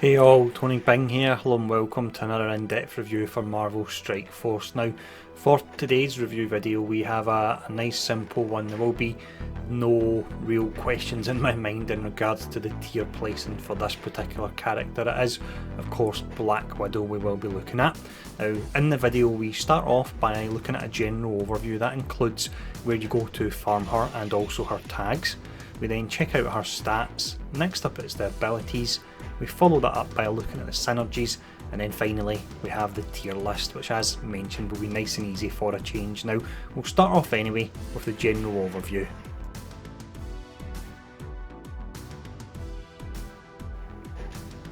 Hey all, Tony Bing here. Hello and welcome to another in-depth review for Marvel Strike Force. Now, for today's review video we have a nice simple one. There will be no real questions in my mind in regards to the tier placing for this particular character. It is, of course, Black Widow we will be looking at. Now, in the video we start off by looking at a general overview. That includes where you go to farm her and also her tags. We then check out her stats. Next up is the abilities. We follow that up by looking at the synergies, and then finally we have the tier list, which as mentioned will be nice and easy for a change. Now we'll start off anyway with the general overview.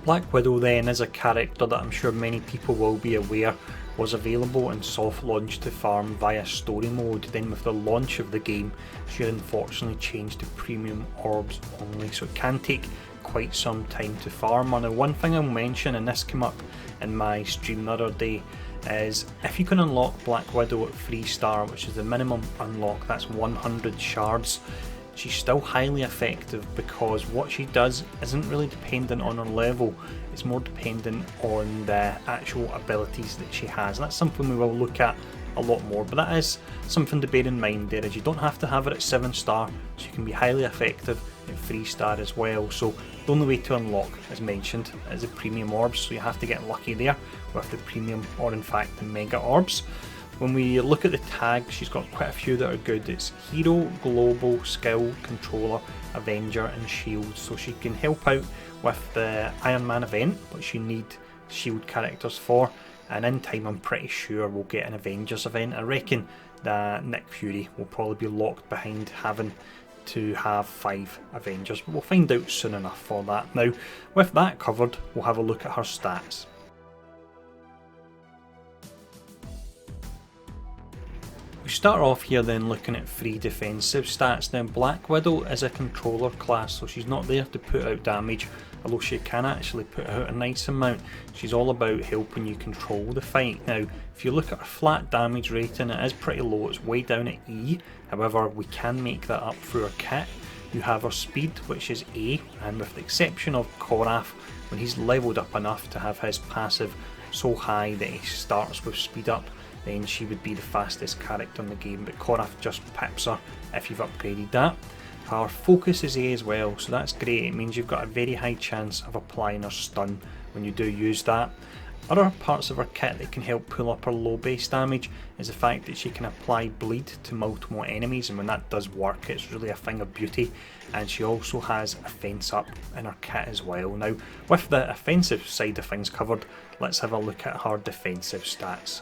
Black Widow then is a character that I'm sure many people will be aware was available in soft launch to farm via story mode. Then with the launch of the game she unfortunately changed to premium orbs only, so it can take quite some time to farm. Now one thing I'll mention, and this came up in my stream the other day, is if you can unlock Black Widow at 3-star, which is the minimum unlock, that's 100 shards, she's still highly effective because what she does isn't really dependent on her level, it's more dependent on the actual abilities that she has. And that's something we will look at a lot more, but that is something to bear in mind there, is you don't have to have it at 7-star, so you can be highly effective at 3-star as well. So the only way to unlock, as mentioned, is the premium orbs, so you have to get lucky there with the premium or in fact the mega orbs. When we look at the tags, she's got quite a few that are good. It's Hero, Global, Skill, Controller, Avenger and Shield. So she can help out with the Iron Man event, which you need Shield characters for. And in time I'm pretty sure we'll get an Avengers event. I reckon that Nick Fury will probably be locked behind having to have 5 Avengers, but we'll find out soon enough for that. Now with that covered, we'll have a look at her stats. We start off here then looking at 3 defensive stats. Now Black Widow is a controller class, so she's not there to put out damage, although she can actually put out a nice amount. She's all about helping you control the fight. Now if you look at her flat damage rating, it is pretty low, it's way down at E, however we can make that up through her kit. You have her speed, which is A, and with the exception of Korath, when he's leveled up enough to have his passive so high that he starts with speed up, then she would be the fastest character in the game, but Korath just pips her if you've upgraded that. Her focus is A as well, so that's great. It means you've got a very high chance of applying her stun when you do use that. Other parts of her kit that can help pull up her low base damage is the fact that she can apply bleed to multiple enemies, and when that does work it's really a thing of beauty. And she also has a fence up in her kit as well. Now with the offensive side of things covered, let's have a look at her defensive stats.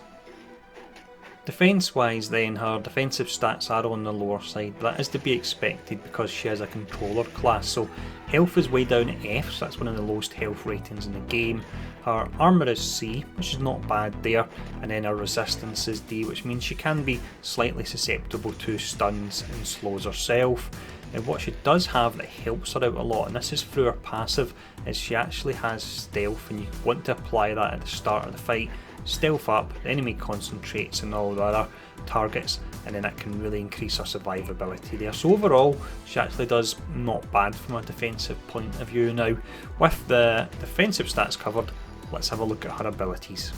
Defence wise then, her defensive stats are on the lower side, but that is to be expected because she is a controller class. So health is way down at F, so that's one of the lowest health ratings in the game. Her armour is C, which is not bad there, and then her resistance is D, which means she can be slightly susceptible to stuns and slows herself. And what she does have that helps her out a lot, and this is through her passive, is she actually has stealth, and you want to apply that at the start of the fight. Stealth up, the enemy concentrates on all the other targets, and then that can really increase her survivability there. So overall she actually does not bad from a defensive point of view. Now with the defensive stats covered, let's have a look at her abilities.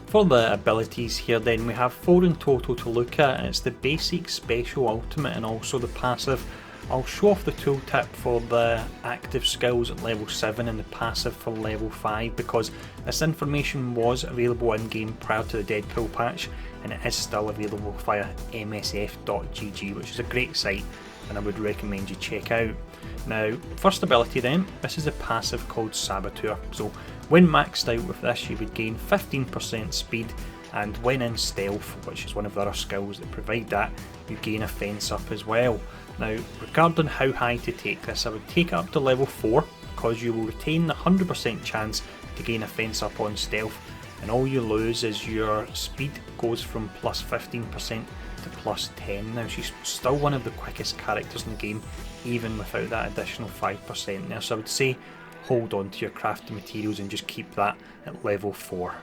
For the abilities here then, we have 4 in total to look at. It's the basic, special, ultimate and also the passive. I'll show off the tooltip for the active skills at level 7 and the passive for level 5, because this information was available in game prior to the Deadpool patch, and it is still available via msf.gg, which is a great site and I would recommend you check out. Now first ability then, this is a passive called Saboteur. So when maxed out with this you would gain 15% speed, and when in stealth, which is one of the other skills that provide that, you gain a fence up as well. Now regarding how high to take this, I would take it up to level 4 because you will retain the 100% chance to gain a fence up on stealth, and all you lose is your speed goes from plus 15% to plus 10. Now she's still one of the quickest characters in the game even without that additional 5% there, so I would say hold on to your crafting materials and just keep that at level 4.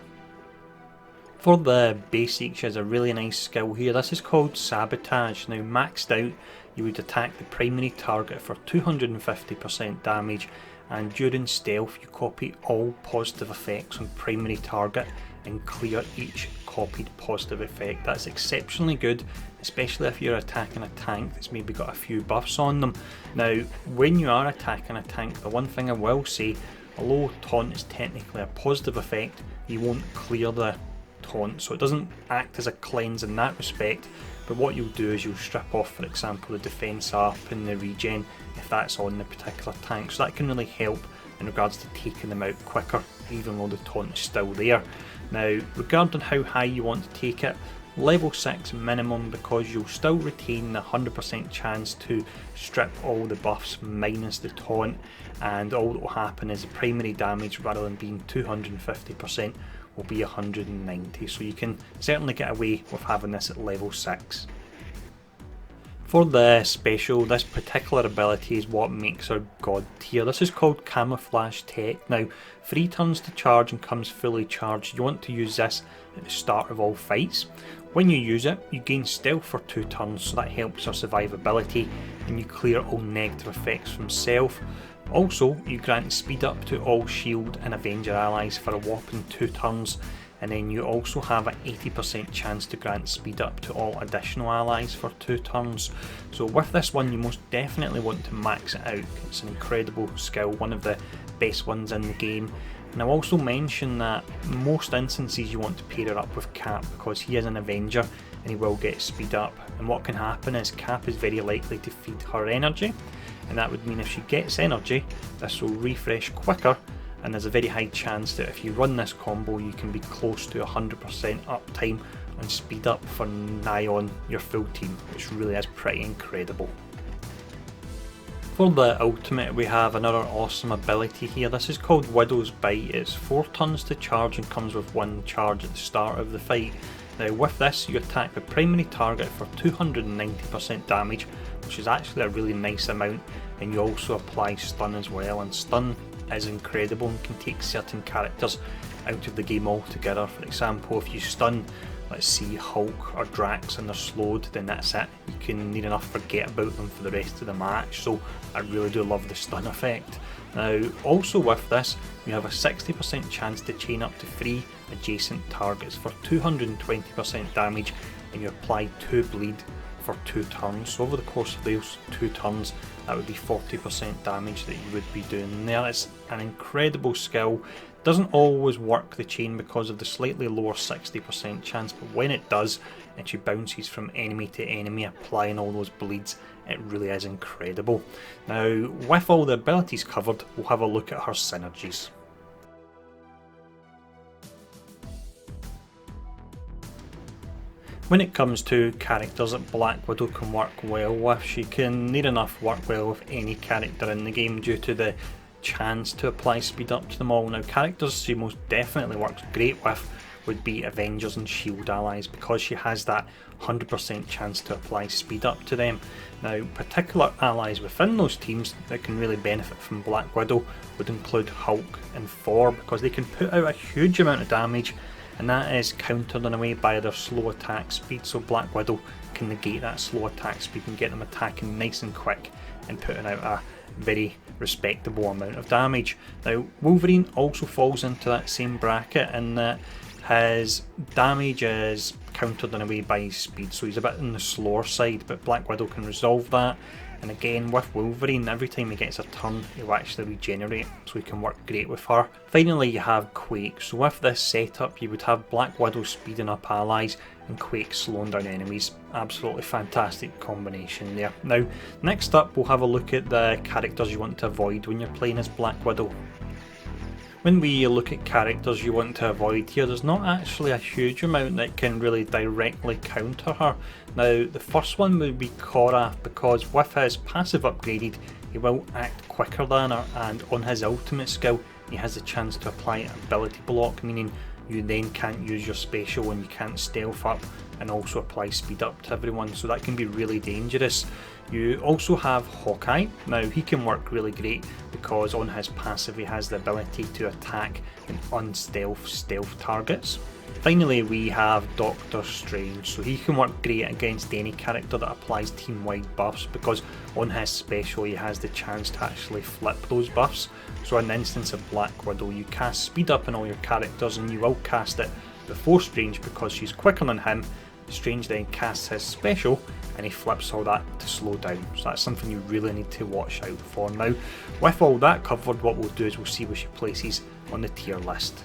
For the basics, she has a really nice skill here. This is called Sabotage. Now maxed out, you would attack the primary target for 250% damage, and during stealth you copy all positive effects on primary target and clear each copied positive effect. That's exceptionally good, especially if you're attacking a tank that's maybe got a few buffs on them. Now when you are attacking a tank, the one thing I will say, although taunt is technically a positive effect, you won't clear the taunt, so it doesn't act as a cleanse in that respect, but what you'll do is you'll strip off, for example, the defense up and the regen if that's on the particular tank, so that can really help in regards to taking them out quicker even though the taunt is still there. Now regarding how high you want to take it, level 6 minimum, because you'll still retain the 100% chance to strip all the buffs minus the taunt, and all that will happen is the primary damage, rather than being 250%, will be 190, so you can certainly get away with having this at level 6. For the special, this particular ability is what makes her god tier. This is called Camouflage Tech. Now 3 turns to charge and comes fully charged. You want to use this at the start of all fights. When you use it, you gain stealth for 2 turns, so that helps her survivability, and you clear all negative effects from self. Also, you grant speed up to all shield and Avenger allies for a whopping 2 turns, and then you also have an 80% chance to grant speed up to all additional allies for 2 turns. So with this one you most definitely want to max it out. It's an incredible skill, one of the best ones in the game. And I'll also mention that most instances you want to pair her up with Cap, because he is an Avenger and he will get speed up, and what can happen is Cap is very likely to feed her energy, and that would mean if she gets energy, this will refresh quicker, and there's a very high chance that if you run this combo you can be close to 100% uptime and speed up for nigh on your full team, which really is pretty incredible. For the ultimate, we have another awesome ability here. This is called Widow's Bite. It's 4 turns to charge and comes with 1 charge at the start of the fight. Now with this you attack the primary target for 290% damage, which is actually a really nice amount, and you also apply stun as well, and stun is incredible and can take certain characters out of the game altogether. For example, if you stun, let's see, Hulk or Drax and they're slowed, then that's it. You can near enough forget about them for the rest of the match, so I really do love the stun effect. Now also with this, you have a 60% chance to chain up to 3 adjacent targets for 220% damage, and you apply 2 bleed for 2 turns. So over the course of those 2 turns, that would be 40% damage that you would be doing there. It's an incredible skill. Doesn't always work the chain because of the slightly lower 60% chance, but when it does and she bounces from enemy to enemy applying all those bleeds, it really is incredible. Now with all the abilities covered, we'll have a look at her synergies. When it comes to characters that Black Widow can work well with, she can near enough work well with any character in the game due to the chance to apply speed up to them all. Now characters she most definitely works great with would be Avengers and Shield allies, because she has that 100% chance to apply speed up to them. Now particular allies within those teams that can really benefit from Black Widow would include Hulk and Thor, because they can put out a huge amount of damage, and that is countered in a way by their slow attack speed, so Black Widow can negate that slow attack speed and get them attacking nice and quick and putting out a very respectable amount of damage. Now Wolverine also falls into that same bracket in that his damage is countered in a way by his speed, so he's a bit on the slower side, but Black Widow can resolve that. And again with Wolverine, every time he gets a turn he'll actually regenerate, so he can work great with her. Finally you have Quake. So with this setup you would have Black Widow speeding up allies and Quake slowing down enemies. Absolutely fantastic combination there. Now next up we'll have a look at the characters you want to avoid when you're playing as Black Widow. When we look at characters you want to avoid here, there's not actually a huge amount that can really directly counter her. Now the first one would be Korath, because with his passive upgraded he will act quicker than her, and on his ultimate skill he has the chance to apply an ability block, meaning you then can't use your special and you can't stealth up and also apply speed up to everyone, so that can be really dangerous. You also have Hawkeye. Now he can work really great because on his passive he has the ability to attack and unstealth stealth targets. Finally, we have Doctor Strange, so he can work great against any character that applies team-wide buffs, because on his special he has the chance to actually flip those buffs. So in the instance of Black Widow, you cast speed up on all your characters and you will cast it before Strange because she's quicker than him. Strange then casts his special and he flips all that to slow down, so that's something you really need to watch out for. Now, with all that covered, what we'll do is we'll see where she places on the tier list.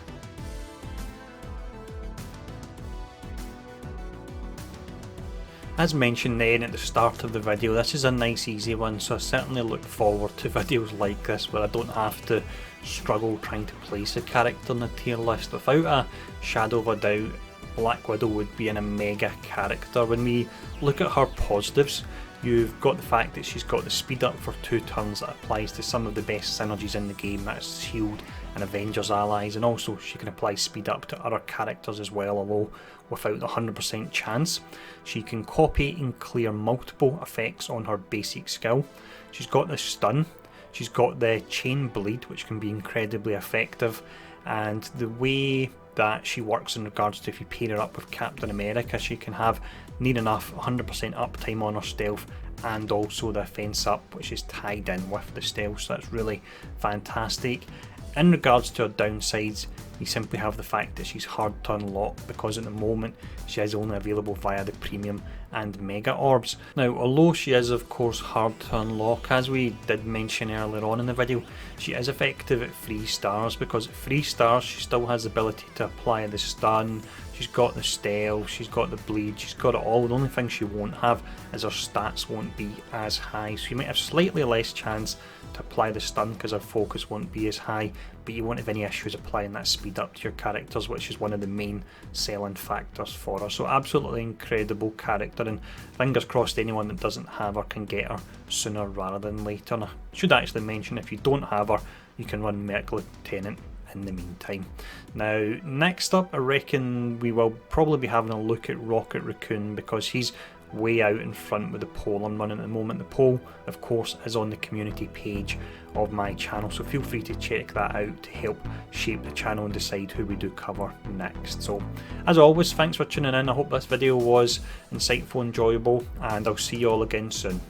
As mentioned then at the start of the video, this is a nice easy one, so I certainly look forward to videos like this where I don't have to struggle trying to place a character on the tier list. Without a shadow of a doubt, Black Widow would be an omega character. When we look at her positives, you've got the fact that she's got the speed up for 2 turns that applies to some of the best synergies in the game, that's Shield and Avengers allies, and also she can apply speed up to other characters as well, although without the 100% chance. She can copy and clear multiple effects on her basic skill. She's got the stun, she's got the chain bleed, which can be incredibly effective, and the way that she works in regards to if you pair her up with Captain America, she can have near enough 100% uptime on her stealth and also the offense up, which is tied in with the stealth, so that's really fantastic. In regards to her downsides, you simply have the fact that she's hard to unlock because at the moment she is only available via the premium and mega orbs. Now, although she is of course hard to unlock, as we did mention earlier on in the video, she is effective at 3 stars, because at 3 stars she still has the ability to apply the stun, she's got the stealth, she's got the bleed, she's got it all. The only thing she won't have is her stats won't be as high, so you might have slightly less chance to apply the stun because her focus won't be as high, but you won't have any issues applying that speed up to your characters, which is one of the main selling factors for her. So absolutely incredible character, and fingers crossed anyone that doesn't have her can get her sooner rather than later. And I should actually mention, if you don't have her, you can run Merc Lieutenant in the meantime. Now, next up, I reckon we will probably be having a look at Rocket Raccoon, because he's way out in front with the poll I'm running at the moment. The poll, of course, is on the community page of my channel, so feel free to check that out to help shape the channel and decide who we do cover next. So, as always, thanks for tuning in. I hope this video was insightful, enjoyable, and I'll see you all again soon.